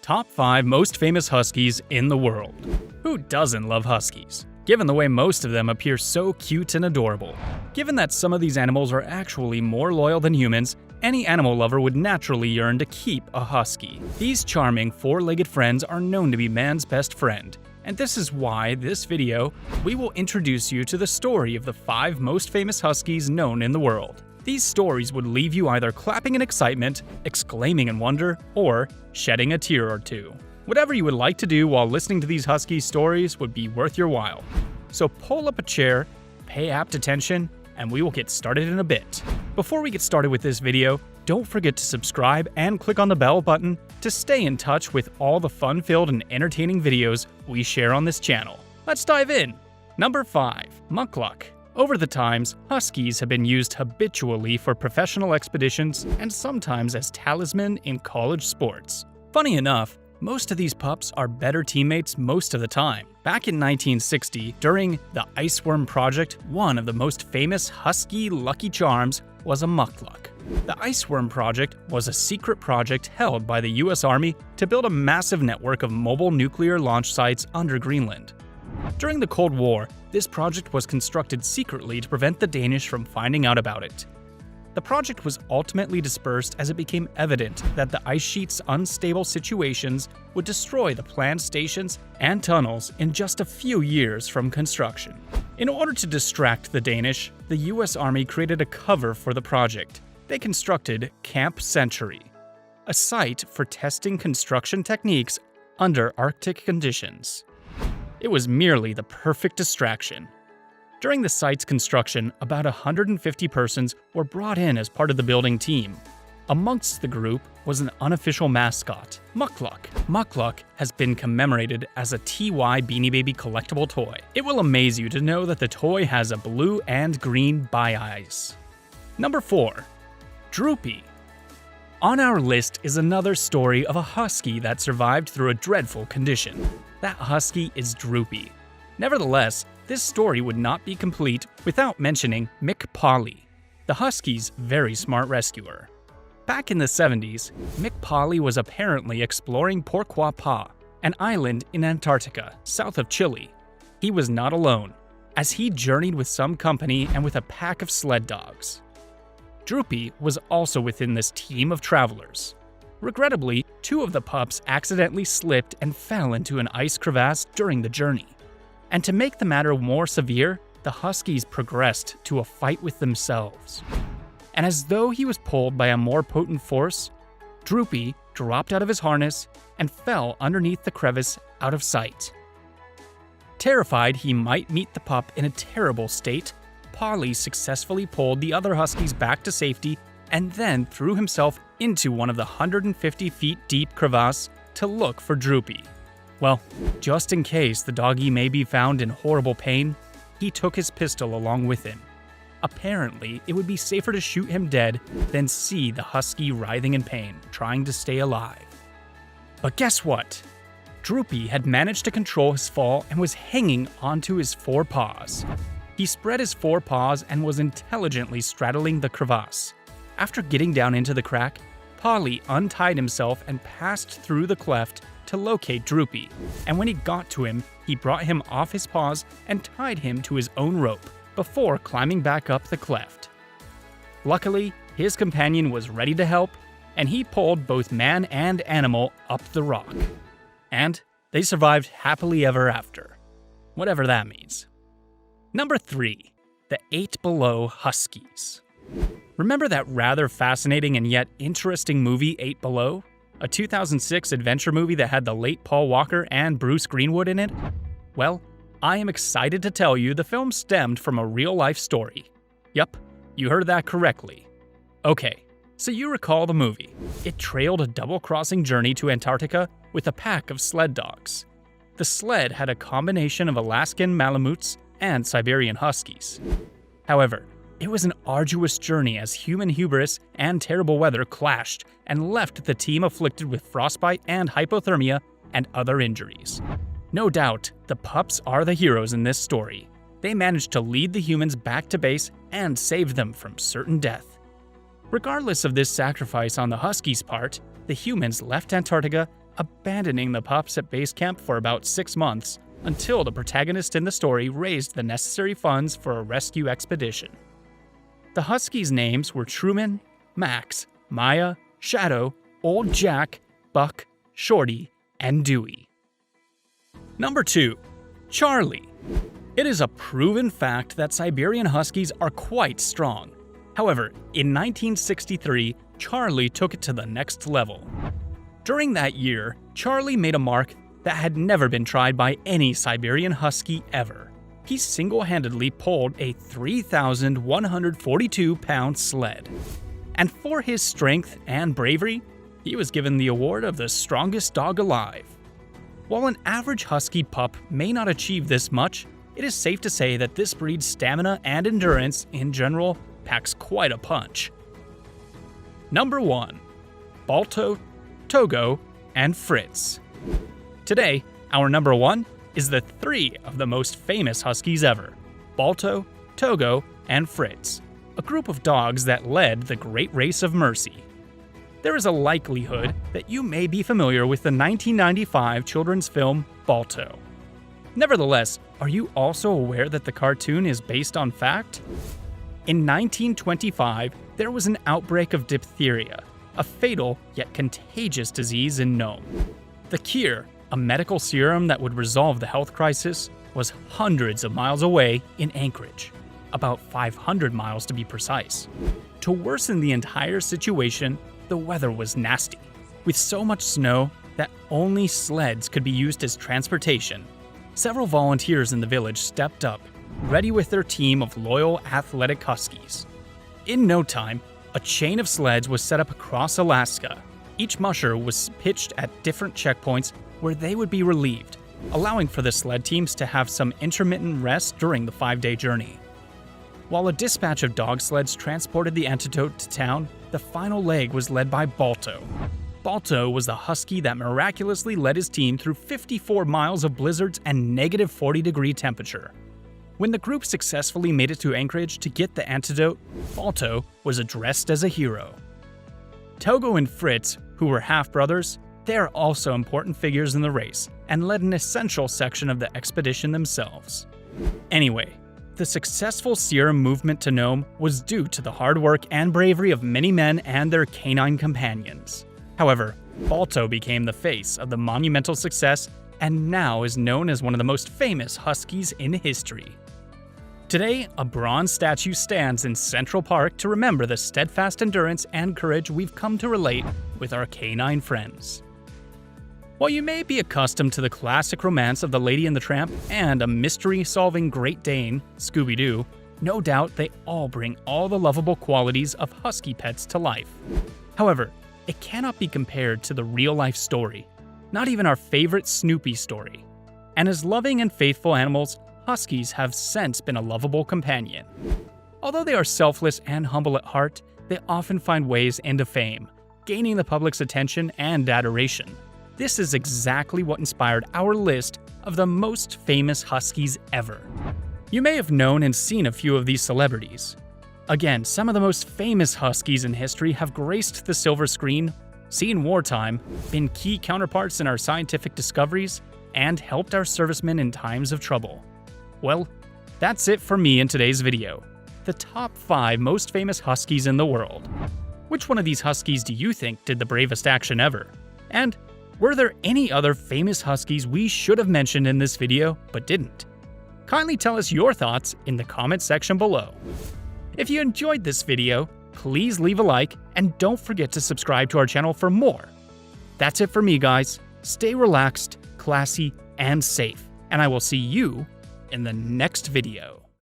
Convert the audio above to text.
Top 5 most famous huskies in the world. Who doesn't love huskies? Given the way most of them appear so cute and adorable. Given that some of these animals are actually more loyal than humans, any animal lover would naturally yearn to keep a husky. These charming four-legged friends are known to be man's best friend, and this is why this video, we will introduce you to the story of the 5 most famous huskies known in the world. These stories would leave you either clapping in excitement, exclaiming in wonder, or shedding a tear or two. Whatever you would like to do while listening to these husky stories would be worth your while. So pull up a chair, pay apt attention, and we will get started in a bit. Before we get started with this video, don't forget to subscribe and click on the bell button to stay in touch with all the fun-filled and entertaining videos we share on this channel. Let's dive in! Number 5. Mukluk. Over the times, huskies have been used habitually for professional expeditions and sometimes as talisman in college sports. Funny enough, most of these pups are better teammates most of the time. Back in 1960, during the Iceworm Project, one of the most famous husky Lucky Charms was a Mukluk. The Iceworm Project was a secret project held by the US Army to build a massive network of mobile nuclear launch sites under Greenland. During the Cold War, this project was constructed secretly to prevent the Danish from finding out about it. The project was ultimately dispersed as it became evident that the ice sheet's unstable situations would destroy the planned stations and tunnels in just a few years from construction. In order to distract the Danish, the US Army created a cover for the project. They constructed Camp Century, a site for testing construction techniques under Arctic conditions. It was merely the perfect distraction. During the site's construction, about 150 persons were brought in as part of the building team. Amongst the group was an unofficial mascot, Mukluk. Mukluk has been commemorated as a TY Beanie Baby collectible toy. It will amaze you to know that the toy has a blue and green bi-eyes. Number 4. Droopy. On our list is another story of a husky that survived through a dreadful condition. That husky is Droopy. Nevertheless, this story would not be complete without mentioning Mick Polly, the husky's very smart rescuer. Back in the 70s, Mick Polly was apparently exploring Pourquoi Pas, an island in Antarctica, south of Chile. He was not alone, as he journeyed with some company and with a pack of sled dogs. Droopy was also within this team of travelers. Regrettably, 2 of the pups accidentally slipped and fell into an ice crevasse during the journey. And to make the matter more severe, the huskies progressed to a fight with themselves. And as though he was pulled by a more potent force, Droopy dropped out of his harness and fell underneath the crevice out of sight. Terrified he might meet the pup in a terrible state, Polly successfully pulled the other huskies back to safety and then threw himself into one of the 150 feet deep crevasse to look for Droopy. Well, just in case the doggy may be found in horrible pain, he took his pistol along with him. Apparently, it would be safer to shoot him dead than see the husky writhing in pain, trying to stay alive. But guess what? Droopy had managed to control his fall and was hanging onto his 4 paws. He spread his 4 paws and was intelligently straddling the crevasse. After getting down into the crack, Polly untied himself and passed through the cleft to locate Droopy, and when he got to him, he brought him off his paws and tied him to his own rope before climbing back up the cleft. Luckily, his companion was ready to help, and he pulled both man and animal up the rock. And they survived happily ever after, whatever that means. Number 3. The 8 Below Huskies. Remember that rather fascinating and yet interesting movie 8 Below? A 2006 adventure movie that had the late Paul Walker and Bruce Greenwood in it? Well, I am excited to tell you the film stemmed from a real-life story. Yup, you heard that correctly. Okay, so you recall the movie. It trailed a double-crossing journey to Antarctica with a pack of sled dogs. The sled had a combination of Alaskan Malamutes and Siberian Huskies. However, it was an arduous journey as human hubris and terrible weather clashed and left the team afflicted with frostbite and hypothermia and other injuries. No doubt, the pups are the heroes in this story. They managed to lead the humans back to base and save them from certain death. Regardless of this sacrifice on the Huskies' part, the humans left Antarctica abandoning the pups at base camp for about 6 months until the protagonist in the story raised the necessary funds for a rescue expedition. The Huskies' names were Truman, Max, Maya, Shadow, Old Jack, Buck, Shorty, and Dewey. Number 2. Charlie. It is a proven fact that Siberian Huskies are quite strong. However, in 1963, Charlie took it to the next level. During that year, Charlie made a mark that had never been tried by any Siberian Husky ever. He single-handedly pulled a 3,142-pound sled. And for his strength and bravery, he was given the award of the strongest dog alive. While an average Husky pup may not achieve this much, it is safe to say that this breed's stamina and endurance in general packs quite a punch. Number 1. Balto, Togo, and Fritz. Today, our number 1 is the 3 of the most famous Huskies ever: Balto, Togo, and Fritz, a group of dogs that led the Great Race of Mercy. There is a likelihood that you may be familiar with the 1995 children's film Balto. Nevertheless, are you also aware that the cartoon is based on fact? In 1925, there was an outbreak of diphtheria, a fatal yet contagious disease in Nome. The cure, a medical serum that would resolve the health crisis, was hundreds of miles away in Anchorage, about 500 miles to be precise. To worsen the entire situation, the weather was nasty, with so much snow that only sleds could be used as transportation. Several volunteers in the village stepped up, ready with their team of loyal athletic Huskies. In no time, a chain of sleds was set up across Alaska. Each musher was pitched at different checkpoints where they would be relieved, allowing for the sled teams to have some intermittent rest during the 5-day journey. While a dispatch of dog sleds transported the antidote to town, the final leg was led by Balto. Balto was the Husky that miraculously led his team through 54 miles of blizzards and negative 40-degree temperature. When the group successfully made it to Anchorage to get the antidote, Balto was addressed as a hero. Togo and Fritz, who were half-brothers, they are also important figures in the race and led an essential section of the expedition themselves. Anyway, the successful serum movement to Nome was due to the hard work and bravery of many men and their canine companions. However, Balto became the face of the monumental success and now is known as one of the most famous Huskies in history. Today, a bronze statue stands in Central Park to remember the steadfast endurance and courage we've come to relate with our canine friends. While you may be accustomed to the classic romance of the Lady and the Tramp and a mystery-solving Great Dane, Scooby-Doo, no doubt they all bring all the lovable qualities of Husky pets to life. However, it cannot be compared to the real-life story, not even our favorite Snoopy story. And as loving and faithful animals, Huskies have since been a lovable companion. Although they are selfless and humble at heart, they often find ways into fame, gaining the public's attention and adoration. This is exactly what inspired our list of the most famous Huskies ever. You may have known and seen a few of these celebrities. Again, some of the most famous Huskies in history have graced the silver screen, seen wartime, been key counterparts in our scientific discoveries, and helped our servicemen in times of trouble. Well, that's it for me in today's video. The top 5 most famous Huskies in the world. Which one of these Huskies do you think did the bravest action ever? And were there any other famous Huskies we should have mentioned in this video but didn't? Kindly tell us your thoughts in the comment section below. If you enjoyed this video, please leave a like and don't forget to subscribe to our channel for more. That's it for me, guys. Stay relaxed, classy, and safe, and I will see you in the next video.